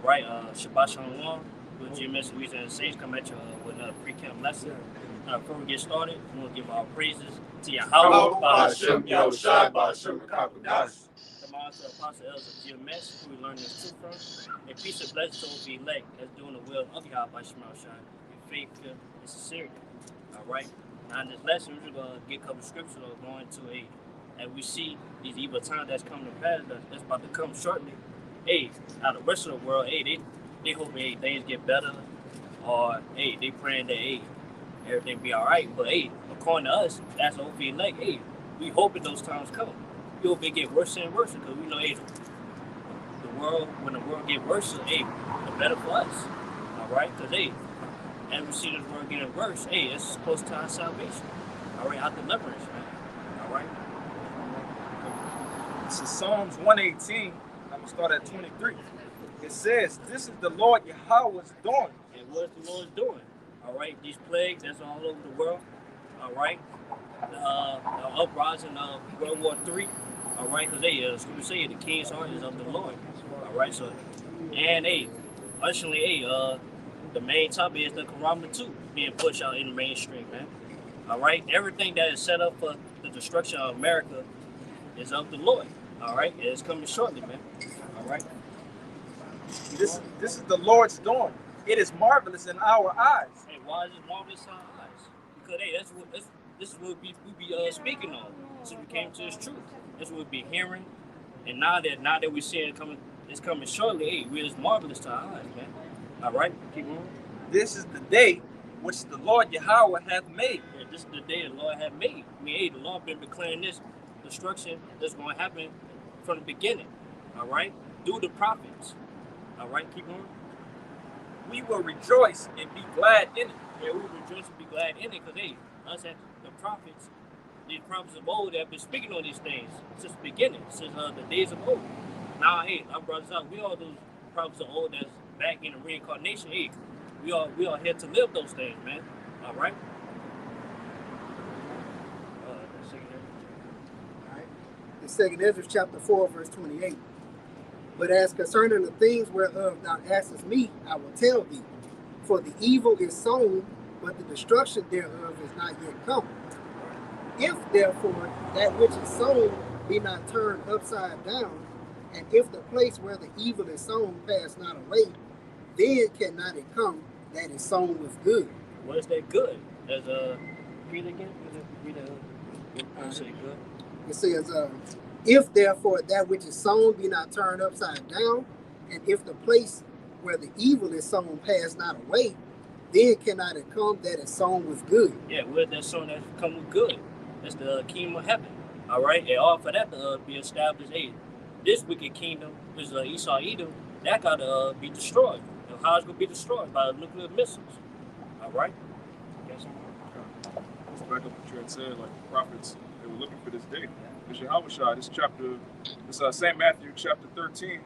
right, Shabbat Shalom with GMS Louisiana Saints come at you with another pre-camp lesson. Before we get started, we want to give our praises to Yahweh, Hashem Yahushai, Hashem Rakakudas. the master apostle elders of GMS, who we learn this truth from. And peace and blessings to the elect that's doing the will of Yahweh by Shema Shai, with faith and sincerity. All right. Now in this lesson, we're going to get a couple of scriptures going to and we see these evil times that's coming to pass, that's about to come shortly. Out of the rest of the world, they hope things get better, or they praying that everything be all right. But according to us, that's the OP elect. We hoping those times come. We hope it get worse and worse because we know when the world get worse, the better for us. All right, because as we see this world getting worse, it's close to our salvation. All right, our deliverance, man. All right. This is Psalms 118. I'm gonna start at 23. It says, "This is the Lord Yahweh's doing." And what the Lord's doing? All right, these plagues that's all over the world. All right, the uprising of World War III. All right, because we say the king's heart is of the Lord. All right, so actually, the main topic is the Quran 2 being pushed out in the mainstream, man. All right, everything that is set up for the destruction of America is of the Lord. All right, it's coming shortly, man. All right. This is the Lord's doing. It is marvelous in our eyes. Why is it marvelous in our eyes? Because this is what we be speaking on since we came to this truth. That's what we be hearing, and now that we see it's coming shortly. It's marvelous to our eyes, man. All right, keep moving. This is the day which the Lord Yahweh hath made. Yeah, this is the day the Lord hath made. I mean, the Lord been declaring this destruction that's going to happen from the beginning. All right, through the prophets. All right, keep going. We will rejoice and be glad in it. Yeah, we will rejoice and be glad in it because us at the prophets, these prophets of old have been speaking on these things since the beginning, since the days of old. Now, our brothers out, we all those prophets of old that's back in the reincarnation. We are here to live those things, man. All right. In 2 Ezra chapter 4, verse 28. But as concerning the things whereof thou askest me, I will tell thee. For the evil is sown, but the destruction thereof is not yet come. If therefore that which is sown be not turned upside down, and if the place where the evil is sown pass not away, then cannot it come that is sown with good. What is that good? As read it again. Say good. It says, if therefore that which is sown be not turned upside down, and if the place where the evil is sown pass not away, then cannot it come that is sown with good. Yeah, with that sown that come with good. That's the kingdom of heaven. All right, and all for that to be established. This wicked kingdom, which is Esau Edom, that got to be destroyed. And how it's going to be destroyed? By nuclear missiles. All right. Let's back up what you had said, like the prophets, they were looking for this day. It's Yahushua, this chapter, this St. Matthew chapter 13,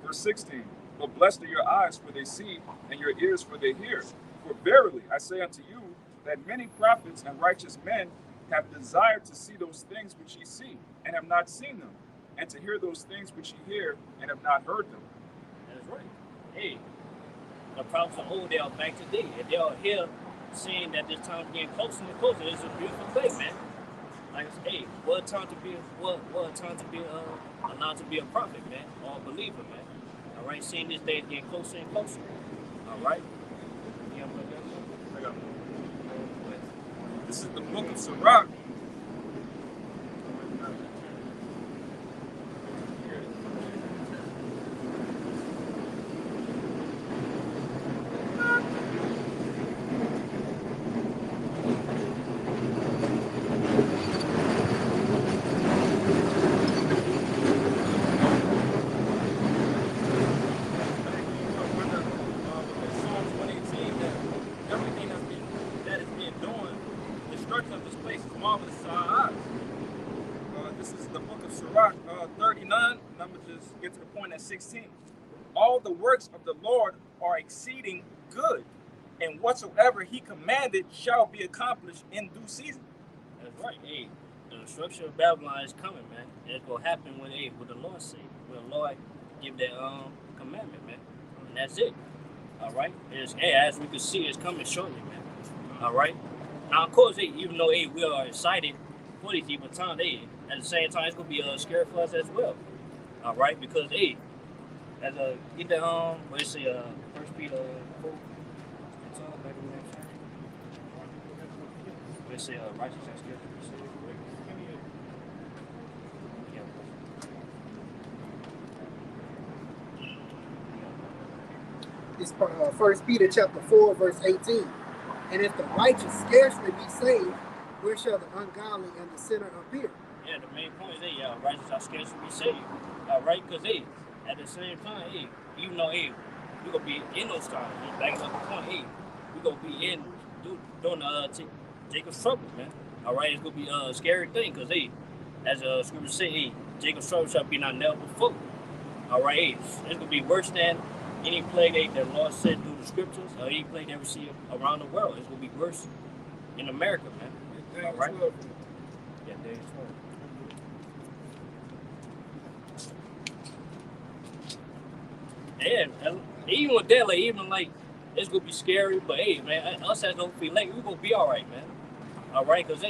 verse 16. But blessed are your eyes for they see, and your ears for they hear. For verily I say unto you, that many prophets and righteous men have desired to see those things which ye see, and have not seen them, and to hear those things which ye hear, and have not heard them. That's right. The prophets of old, they are back today, and they are here seeing that this time is getting closer and closer. It's a beautiful thing, man. Like, what a time to be allowed to be a prophet, man, or a believer, man. All right, seeing this day getting closer and closer. All right. I got it. This is the book of Sirach. This is the book of Sirach 39. I'm going to just get to the point at 16. All the works of the Lord are exceeding good, and whatsoever he commanded shall be accomplished in due season. That's right. The destruction of Babylon is coming, man. And it's going to happen when the Lord say, when the Lord give that commandment, man. and that's it. All right, as we can see, it's coming shortly, man. All right. Now, of course, even though we are excited for these evil times, at the same time, it's gonna be scary for us as well. All right, because as get the what is it, First Peter 4. Let's say righteous and scared. It's 1 Peter chapter 4, verse 18. And if the righteous scarcely be saved, where shall the ungodly and the sinner appear? Yeah, the main point is righteous are scarcely be saved. All right, because at the same time, even though we're gonna be in those times, backing up the point, we're gonna be in doing Jacob's trouble, man. All right, it's gonna be a scary thing, because as the scripture say, Jacob's trouble shall be not never before. All right, it's gonna be worse than any plague that the Lord said through the scriptures, or any plague that we see around the world. It's gonna be worse in America, man. All right. Yeah, there is one. And even with that, like it's gonna be scary, but man, us as no feel like we're gonna be all right, man. All right, because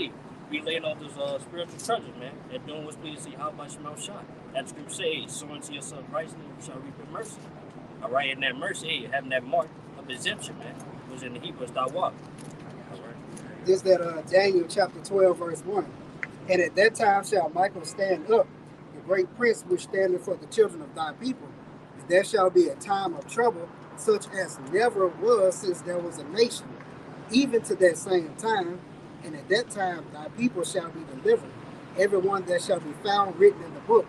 we laying on those spiritual treasures, man. They're doing what's pleasing to see how much mouth shot. That the scripture says, sowing to yourself righteousness, you shall reap with mercy. All right, and that mercy, having that mark of exemption, man, was in the Hebrew, thy walk. All right. This that Daniel chapter 12, verse 1. And at that time shall Michael stand up, the great prince which standeth for the children of thy people. And there shall be a time of trouble, such as never was since there was a nation, even to that same time. And at that time thy people shall be delivered, everyone that shall be found written in the book.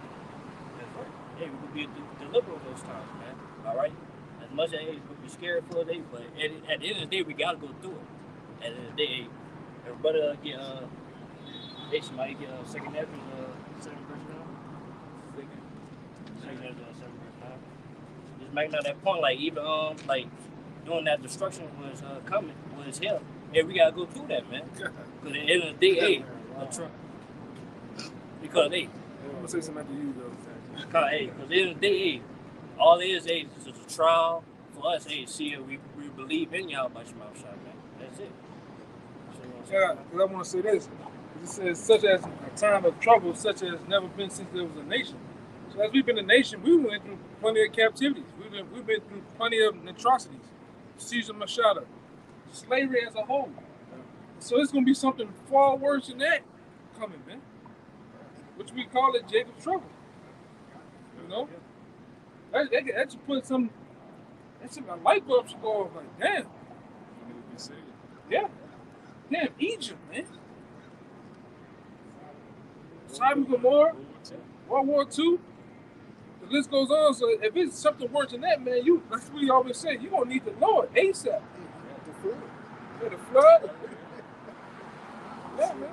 That's right. We will be delivered in those times, man. All right? As much as it would be scary for a day, but at the end of the day, we got to go through it. At the end of the day, everybody get, somebody get second Ezra 7 verse 9. Second Ezra 7 verse 9. Just making out that point, even doing that destruction was coming, was here. We got to go through that, man. Because at the end of the day, because I'm gonna say something after you, though. because at the end of the day, all it is a trial for us. See if we believe in y'all by Shema Shai, man. That's it. Yeah, because I want to say this. It says, such as a time of trouble, such as never been since there was a nation. So as we've been a nation, we went through plenty of captivities. We've been through plenty of atrocities. Caesar Machado, slavery as a whole. So it's going to be something far worse than that coming, man. Which we call it Jacob's trouble. You know? That should put some, a light bulb should go off like, damn. Yeah. Damn, Egypt, man. Sodom and Gomorrah, World War II. The list goes on. So if it's something worse than that, man, that's what we always say. You're going to need the Lord ASAP. The flood. Yeah, man.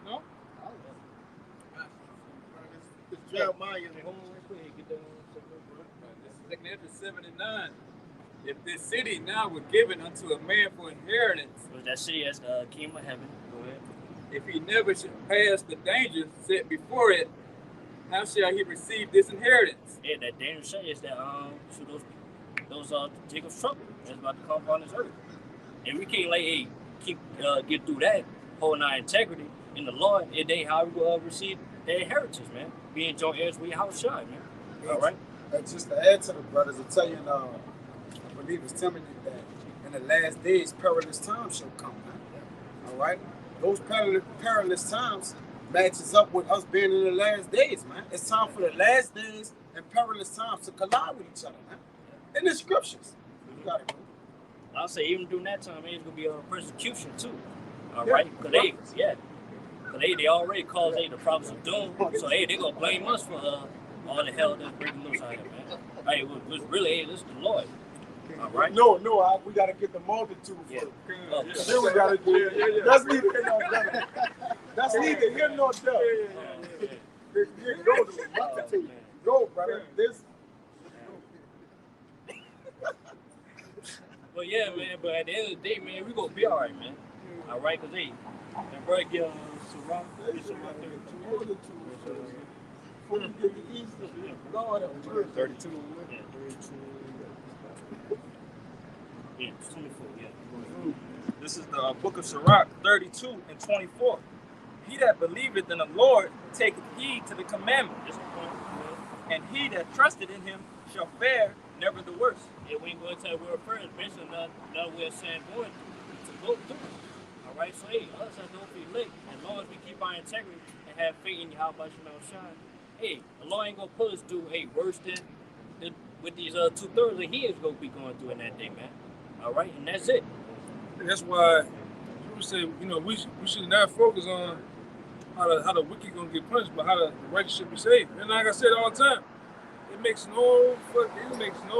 No? Jeremiah. Second Ezra 7 and 9. If this city now were given unto a man for inheritance, Was that city as the kingdom of heaven? Go ahead. if he never should pass the dangers set before it, how shall he receive this inheritance? Yeah, that Daniel says that those Jacob's trouble that's about to come upon this earth, and we can't get through that, holding our integrity in the Lord, and they how we will receive their inheritance, man. Being joint heirs with house shine, man. All right. Just to add to the brothers, I tell you, I believe it's telling you that in the last days, perilous times shall come. Man. All right, those perilous times matches up with us being in the last days, man. It's time for the last days and perilous times to collide with each other, man. In the scriptures, you got it. I'll say even during that time, it's gonna be a persecution too. All Yeah, right, because they already caused the prophets of doom, so they gonna blame us for all the hell that's breaking loose out here, man. Hey, it was really this is the Lord. All right. No, we gotta get the multitude Yeah. first. Then we gotta do it. That's neither here nor there. That's neither here nor there. Go, brother. This. But yeah, man. But at the end of the day, man, we gonna be all right, man. All right, cause that brother get Sirach 32. before we get to East. Lord, have mercy. 32. Yeah. Yeah, it's 24, yeah. This is the book of Sirach 32 and 24. He that believeth in the Lord taketh heed to the commandment, Just a point. and he that trusteth in him shall fare never the worse. Yeah, we ain't going to tell the word first. Basically, another way of saying going to go through. All right, so hey, us that don't be licked, as long as we keep our integrity and have faith in Yahweh Shine, hey, the Lord ain't gonna put us through worse than with these 2/3 that He is gonna be going through in that day, man. All right, and that's it. And that's why people say, we should not focus on how the wicked gonna get punished, but how the righteous should be saved. And like I said all the time, it makes no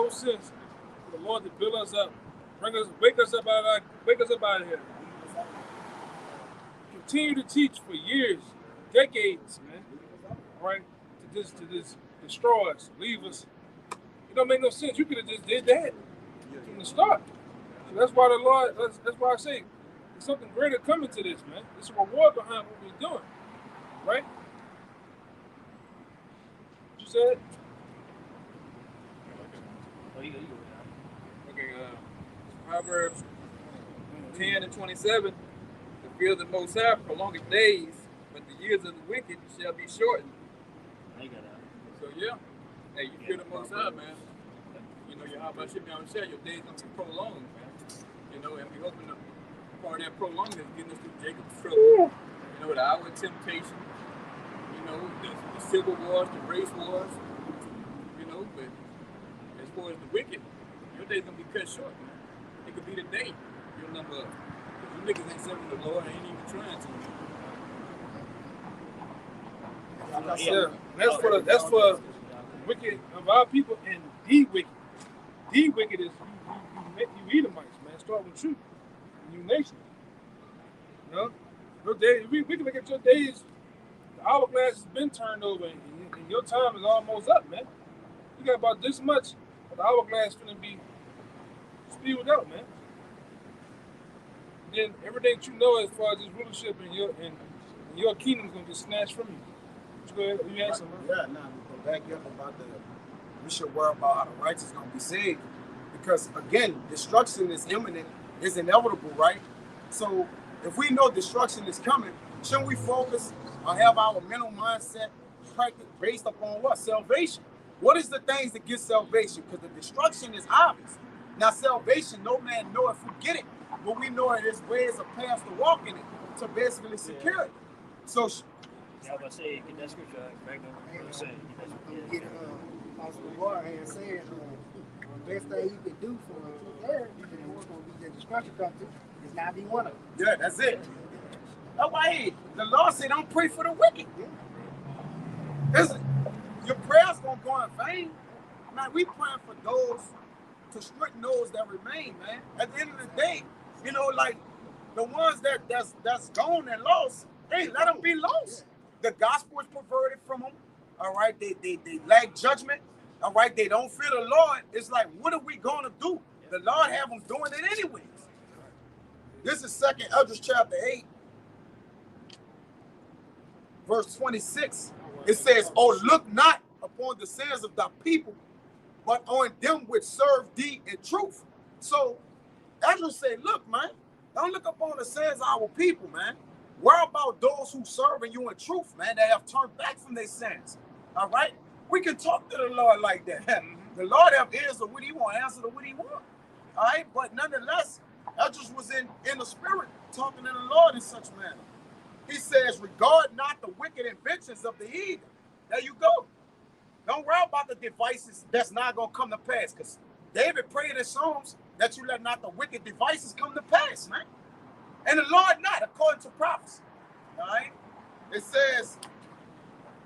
sense for the Lord to build us up, wake us up out of here. Continue to teach for years, decades, man. All right, to just destroy us, leave us. It don't make no sense. You could have just did that from the start. So that's why the Lord. That's why I say there's something greater coming to this, man. There's a reward behind what we're doing, right? What you said? Oh, you Okay, Proverbs 10 and 27. The fear of the Most High prolongeth days, but the years of the wicked shall be shortened. I got that. So yeah, hey, you fear the Most High, man. Yahweh should be on the your days gonna be prolonged, man. And we hoping the part of that prolonged is getting us through Jacob's trouble. The hour of temptation. The civil wars, the race wars. But as far as the wicked, your day's gonna be cut short, man. It could be the day your number up. If you niggas ain't serving the Lord, ain't even trying to. Yeah, that's for wicked of our people and the wicked. The wicked is you Edomites, man. Start with you, you nation. Your day, we can look at your days. The hourglass has been turned over, and your time is almost up, man. You got about this much, but the hourglass finna be spewed out, man. Then everything that you know as far as this rulership and your kingdom's gonna get snatched from you. You had something? Yeah, now we go back up about we should worry about how the righteous gonna be saved. Because again, destruction is imminent, is inevitable, right? So if we know destruction is coming, shouldn't we focus or have our mental mindset based upon what? Salvation. What is the things that get salvation? Because the destruction is obvious. Now salvation, no man know if we get it, but we know it is ways of paths to walk in it to basically secure it. So Yeah, I was about to say, get that scripture back on what you're saying. Get Apostle Bar and saying the best thing you could do for two-thirds, and what's going to be the destruction come to, is not be one of them. yeah, that's it. That's why the Lord said, don't pray for the wicked. Listen, your prayers gonna go in vain. Man, we praying for those to straighten those that remain, man. At the end of the day, like the ones that's gone and lost, hey, let them be lost. The gospel is perverted from them. All right, they lack judgment. All right, they don't fear the Lord. It's like, what are we gonna do? The Lord have them doing it anyways. This is 2nd Esdras chapter 8, verse 26. It says, "Oh, look not upon the sins of thy people, but on them which serve thee in truth." So Esdras said, look, man, don't look upon the sins of our people, man. Worry about those who serving you in truth, man, that have turned back from their sins. All right? We can talk to the Lord like that. The Lord have ears to what he want, answer to what he want. All right? But nonetheless, Esdras was in the spirit talking to the Lord in such manner. He says, regard not the wicked inventions of the heathen. There you go. Don't worry about the devices that's not going to come to pass, because David prayed in Psalms that you let not the wicked devices come to pass, man. And the Lord not, according to prophecy. All right? It says,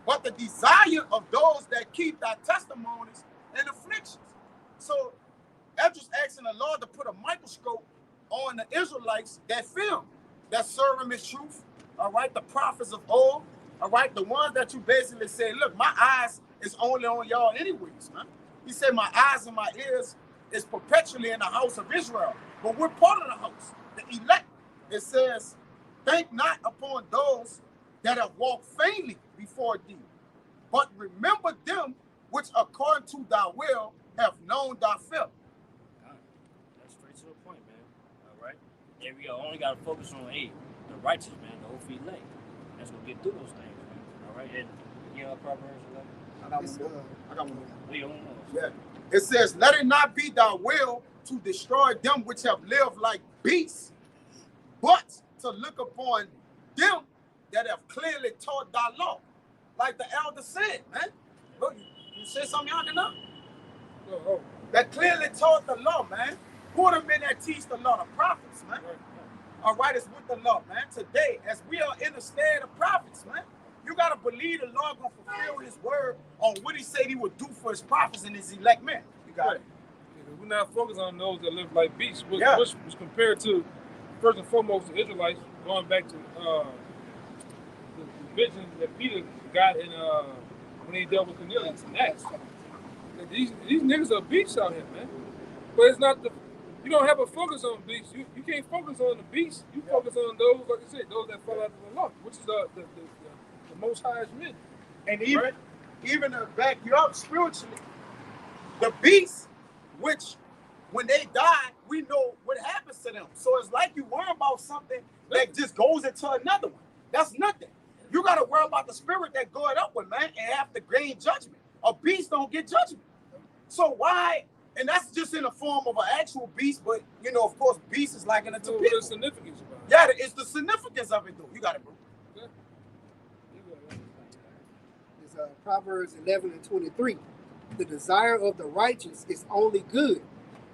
but the desire of those that keep thy testimonies and afflictions. So Esdras asking the Lord to put a microscope on the Israelites that film, that serve him his truth. All right, the prophets of old. All right, the ones that you basically say, look, my eyes is only on y'all anyways, man. He said, my eyes and my ears is perpetually in the house of Israel. But we're part of the house, the elect. It says, think not upon those that have walked vainly before thee, but remember them which according to thy will have known thy fear. That's straight to the point, man. All right. There we go. Only got to focus on the righteous, man, the whole feet leg. That's gonna get through those things, man. All right. And Proverbs 11. I got one more. I got one more. We don't know. Yeah. It says, let it not be thy will to destroy them which have lived like beasts, but to look upon them that have clearly taught thy law. Like the elder said, man. Look, you said something y'all can know? Oh. That clearly taught the law, man. Who are the men that teach the law? The prophets, man. All right, it's with the law, man. Today, as we are in the stead of prophets, man, you got to believe the Lord going to fulfill his word on what he said he would do for his prophets and his elect men. You got it. We're not focused on those that live like beasts, which Yeah. was compared to, first and foremost, the Israelites, going back to the vision that Peter got in when he dealt with Cornelius and Acts. These niggas are beasts out here, man. But it's not you don't have a focus on beasts. You can't focus on the beasts. You focus on those, like I said, those that fall out of the law, which is the most highest men. And even to back you up spiritually, the beasts, which when they die, we know what happens to them. So it's like you worry about something that just goes into another one. That's nothing. You got to worry about the spirit that go it up with, man, and have to gain judgment. A beast don't get judgment. So why? And that's just in the form of an actual beast, but, you know, of course, beast is likened to So people. what's the significance about it? Yeah, it's the significance of it, though. You got it, bro. It's Proverbs 11:23. The desire of the righteous is only good,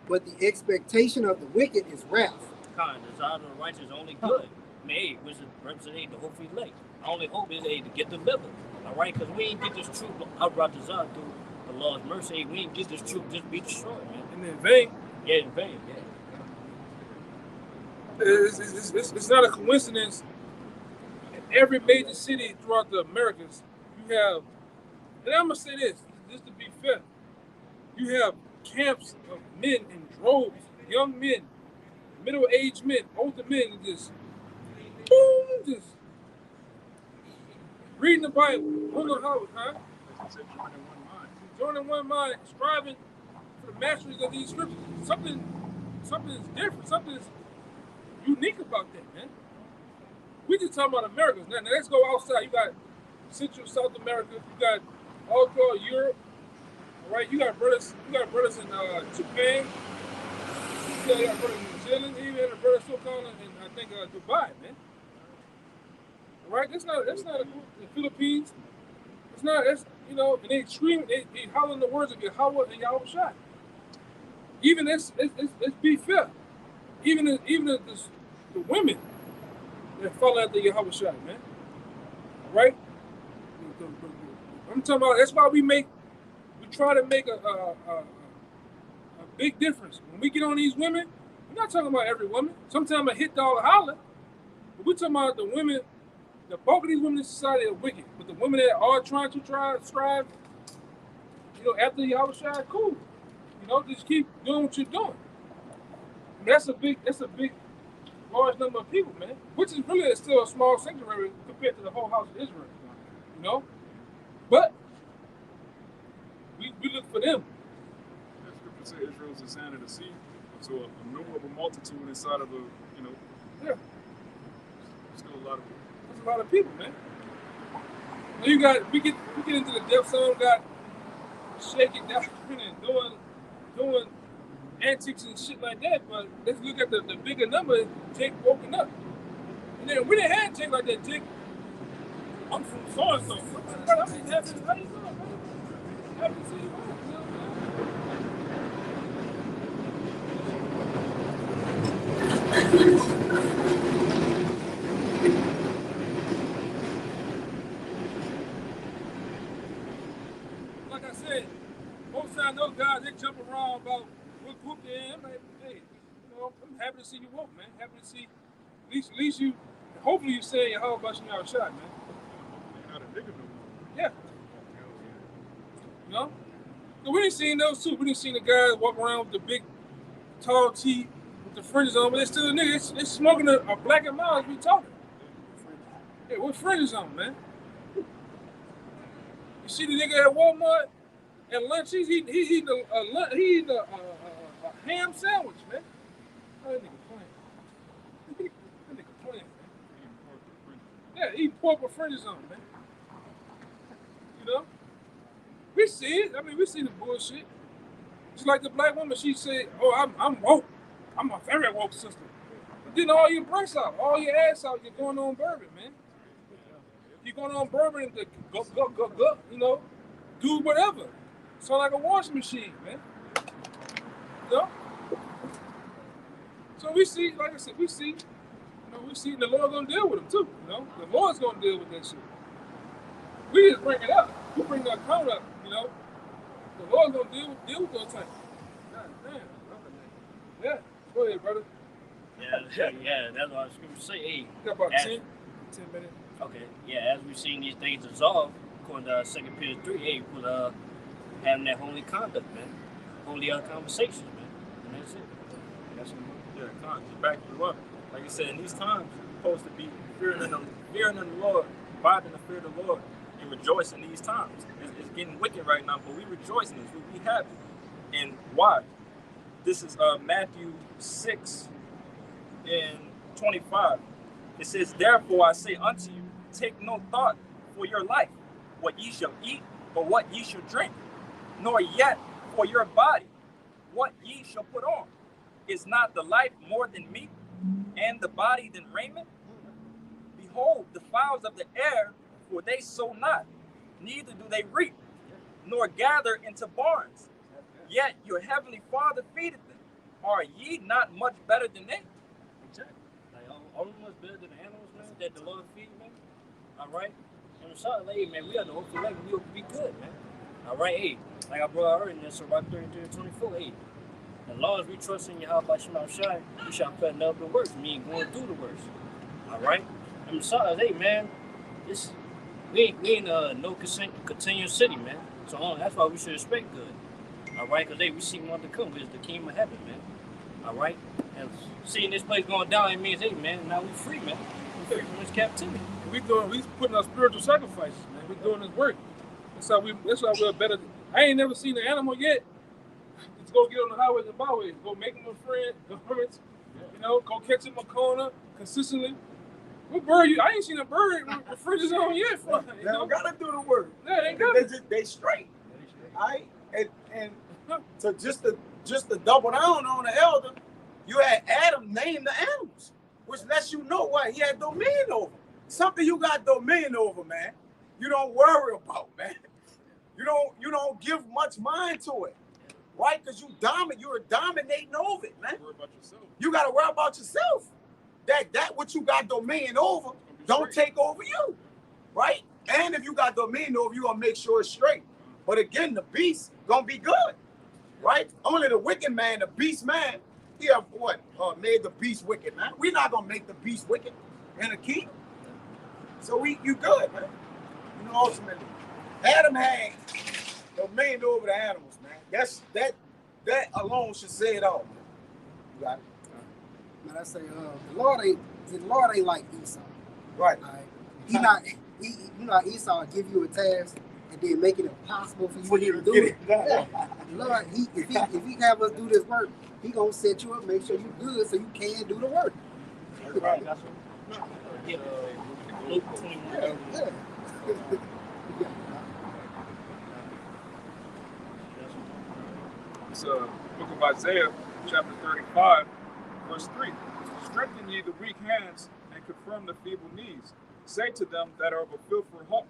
but the expectation of the wicked is wrath. The desire of the righteous is only good. Hey, which represents the whole feet leg. Our only hope is to get delivered. All right, because we ain't get this truth outright desire through the Lord's mercy. We ain't get this truth just be destroyed, man. And in vain. Yeah, in vain. Yeah. It's not a coincidence. In every major city throughout the Americas, you have, and I'm gonna say this, just to be fair, you have camps of men in droves, young men, middle-aged men, older men, just reading the Bible. I don't know how, huh? Joining one mind, striving for the masteries of these scriptures. Something is different. Something is unique about that, man. We just talking about Americans. Now let's go outside. You got Central South America. You got all throughout Europe. All right, you got brothers in Japan. You got brothers in New Zealand. Even had a brother still calling in I think Dubai, man. All right, that's not the Philippines. It's not. That's, you know, and they scream, they hollering the words of Yahweh and Yahweh Shai. Even let's be fair. Even the women that follow after Yahweh Shai, man. Right? I'm talking about. That's why we try to make a big difference. When we get on these women, we're not talking about every woman. Sometimes a hit dog holler, but we're talking about the women. The bulk of these women in society are wicked, but the women that are trying to strive, you know, after Yahweh Shai, cool. You know, just keep doing what you're doing. And that's a big, large number of people, man. Which is really still a small sanctuary compared to the whole house of Israel. You know, but we look for them. As Scripture says, Israel is the sand of the sea, so a innumerable multitude inside of Yeah. Still a lot of people. That's a lot of people, man. Now we get into the depth zone, got shaking down and doing antics and shit like that, but let's look at the bigger number, Jake woken up. And then we didn't have Jake like that, Jake. I'm from so-and-so. I'm just happy, how you doing, man? Happy to see you, man. Like I said, most times those guys, they jump around about what group they're in. I'm like, hey, you know, I'm happy to see you woke, man. Happy to see, at least you, hopefully you say how about you out shot, man. Not a nigga no more. Yeah. You know? So we didn't see those too. We didn't see the guys walk around with the big, tall tee with the fringes on, but they're still a nigga. They're smoking a black and mild as we talking. Yeah, what fringes on, man? You You see the nigga at Walmart at lunch, he's eating a ham sandwich, man. Oh, that nigga playing. That nigga playing, man. Yeah, eating pork with fringes on, man. You know? We see it. I mean, we see the bullshit. Just like the black woman, she said, oh, I'm woke. I'm a very woke sister. But then all your breasts out, all your ass out, you're going on bourbon, man. You're going on bourbon to go, you know, do whatever. Sound like a washing machine, man. You know? So we see, like I said, we see the Lord gonna deal with them too, you know? The Lord's gonna deal with that shit. We just bring it up. We bring the account up, you know? The Lord's gonna deal with those things. God damn. Yeah, go ahead, brother. Yeah, that's what I was going to say. Hey, Got about 10 minutes. okay, yeah, as we've seen these things dissolve, according to 2 Peter 3, hey, we put having that holy conduct, man. Holy conversations, man. And that's it. That's what To back you up. Like you said, in these times, you're supposed to be fearing in the Lord, abiding in the fear of the Lord, and rejoice in these times. It's getting wicked right now, but we rejoice in this. We happy. And why? This is Matthew 6 and 25. It says, therefore I say unto you, take no thought for your life, what ye shall eat, or what ye shall drink, nor yet for your body, what ye shall put on. Is not the life more than meat, and the body than raiment? Behold, the fowls of the air, for they sow not, neither do they reap, nor gather into barns. Yet your heavenly Father feedeth them. Are ye not much better than they? exactly. Like, all of us better than the animals, man, that the Lord feed, man. All right? And I'm sorry, hey, man, we got to hopefully like we'll be good, man. All right, hey, like I brought out earlier, so about 33 and 24, hey. As long as we trust in Yahweh Shema Shai, we shall put up the works. We ain't going through the works. All right? I'm sorry, hey, man, we ain't no continuous city, man. So that's why we should expect good. All right? Because, hey, we see one to come. It's the kingdom of heaven, man. All right? And seeing this place going down, it means, hey, man, now we free, man. We free from this captivity. We putting our spiritual sacrifices, man. We doing this work. That's why we're better. I ain't never seen an animal yet. Just go get on the highways and byways. Go make them a friend, governments. You know, go catch them a corner consistently. What bird? I ain't seen a bird with fridges on yet. They don't gotta do the work. Yeah, they got They straight. All right, and so just to double down on the elder, you had Adam name the animals, which lets you know what he had dominion over. Something you got dominion over, man. You don't worry about, man. You don't give much mind to it, right? Because you're dominating over it, man. Worry about yourself. You gotta worry about yourself. That what you got dominion over, don't take over you, right? And if you got dominion over, you gonna make sure it's straight. But again, the beast gonna be good, right? Only the wicked man, the beast man, he have what? Made the beast wicked, man. We're not gonna make the beast wicked and a king. So you good, man. You know, ultimately, Adam had dominion over the animals, man. That alone should say it all, man. You got it. Man, I say, the Lord ain't like Esau. Right. Esau give you a task and then make it impossible for you to do it. Yeah. Lord, if he have us do this work, he gonna set you up, make sure you good, so you can do the work. Everybody got some? Luke 21. Yeah. It's book of Isaiah, chapter 35, verse 3. Strengthen ye the weak hands and confirm the feeble knees. Say to them that are of a fearful heart,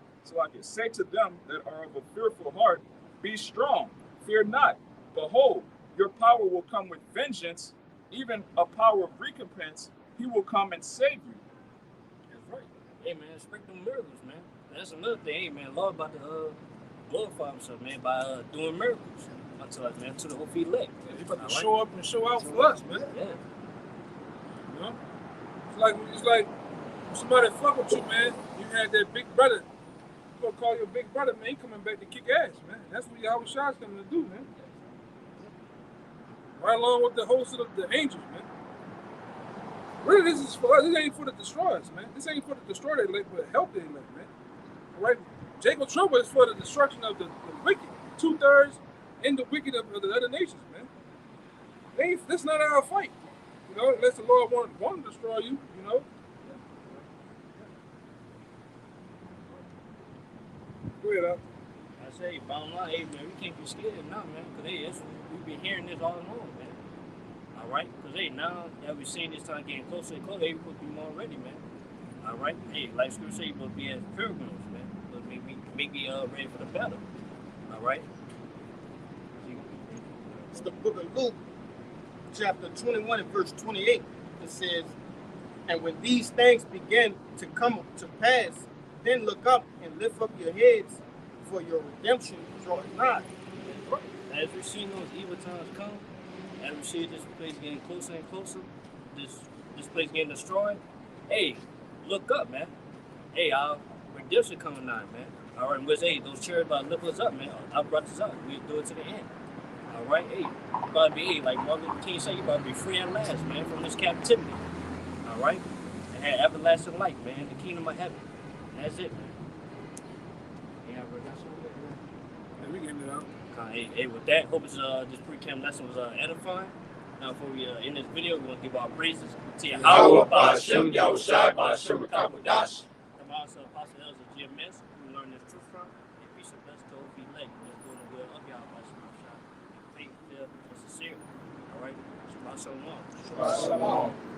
say to them that are of a fearful heart, be strong, fear not. Behold, your power will come with vengeance, even a power of recompense. He will come and save you. That's right. Hey, man, expect them miracles, man. That's another thing. Hey, man, Lord about to glorify himself, man, by doing miracles unto us, man, to the whole elect. He about to show up and show out for us, man. Yeah. You know? It's like somebody fuck with you, man. You had that big brother. You gonna call your big brother, man. He coming back to kick ass, man. That's what Yahweh Shai's coming to do, man. Right along with the host of the angels, man. Really, this is for us. This ain't for the destroyers, man. This ain't for the destroyer elect, but help the elect, man. All right? Jacob's trouble is for the destruction of the wicked, 2/3, and the wicked of the other nations, man. That's not our fight, you know. Unless the Lord want to destroy you, you know. Go ahead, Al. I say, bottom line, hey man, we can't be scared now, man, because hey, we've been hearing this all along, man. All right, because hey, now that we're seeing this time getting closer and closer, hey, we supposed to be more ready, man. All right, hey, like Scripture say, we're supposed to be as pilgrims, man. But maybe ready for the battle. All right. It's the book of Luke, chapter 21 and verse 28. It says, and when these things begin to come to pass, then look up and lift up your heads, for your redemption draweth nigh. As we're seeing those evil times come, as we see this place getting closer and closer, this place getting destroyed, hey, look up, man. Hey, our redemption coming nigh, man. All right, and hey, those chariots about to lift us up, man. Our brothers up. We'll do it to the end. All right, hey, you about to be, hey, like Martin Luther King said, you about to be free at last, man, from this captivity. All right, and have everlasting life, man, the kingdom of heaven. That's it, man. Yeah, bro, that's what it is, man. Yeah, we getting it out. Hey, with that, hope this pre-camp lesson was edifying. Now, before we end this video, we want to give our praises to Yahweh, Ba'ashem, Yahushai, Ba'ashem, Rakabodash. from also Apostle Elder GMS, who learned this truth from, and peace and blessings to Ophi Lake, that's doing the will of Yahweh, faith, filled, and sincere. All right, Shabbat Shalom. Shalom.